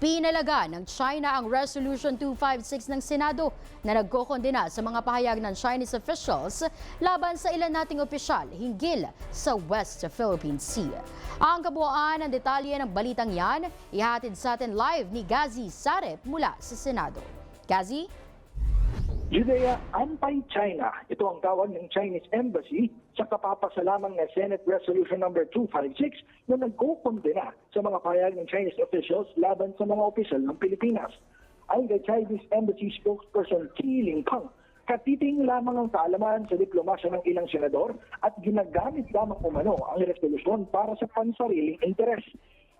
Pinalaga ng China ang Resolution 256 ng Senado na nagkokondena sa mga pahayag ng Chinese officials laban sa ilan nating opisyal hinggil sa West Philippine Sea. Ang kabuuan ng detalye ng balitang yan, ihatid sa atin live ni Gazi Sarep mula sa Senado. Gazi? Judea, anti-China. Ito ang tawag ng Chinese Embassy sa kapapasalamang na Senate Resolution number 256 na nagkukondena sa mga pahayag ng Chinese officials laban sa mga opisyal ng Pilipinas. Ayon kay Chinese Embassy spokesperson Qi Lingpeng, katiting lamang ang kaalaman sa diplomasya ng ilang senador at ginagamit lamang umano ang resolusyon para sa pansariling interes.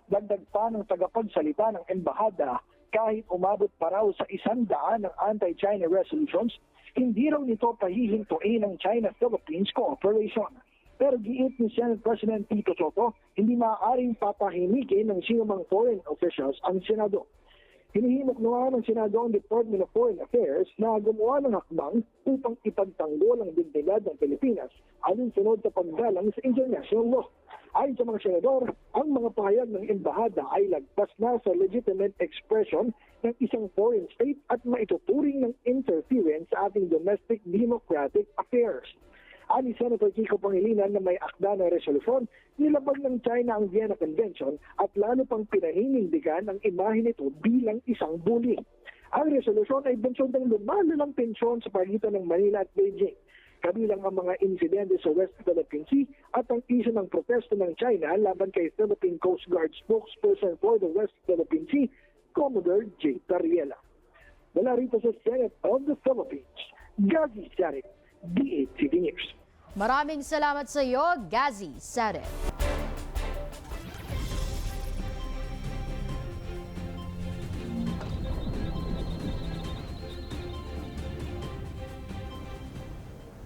Dagdag pa ng tagapagsalita ng embahada, kahit umabot pa raw sa 100 ng anti-China resolutions, hindi raw nito pahihintuin ng China-Philippines cooperation. Pero giit ni Senate President Tito Soto, hindi maaaring papahimikin ng sinumang foreign officials ang Senado. Hinihimok na ng Senado ang Department of Foreign Affairs na gumawa ng hakbang upang ipagtanggol ang dignidad ng Pilipinas alinsunod sa paggalang sa international law. Ayon sa mga senador, ang mga pahayag ng embahada ay lagpas na sa legitimate expression ng isang foreign state at maituturing ng interference sa ating domestic democratic affairs. Ani Senator Kiko Pangilinan na may akda ng resolusyon, nilabag ng China ang Vienna Convention at lalo pang pinaninindigan ang imahe nito bilang isang bully. Ang resolusyon ay bunsod ng lumalalang tensyon sa pagitan ng Manila at Beijing, kabilang ang mga insidente sa West Philippine Sea at ang isyu ng protesto ng China laban kay Philippine Coast Guard spokesperson for the West Philippine Sea, Commodore J. Tariela. Mula rito sa Senate of the Philippines, Gazi Sarep, DATV News. Maraming salamat sa iyo, Gazi Sarep.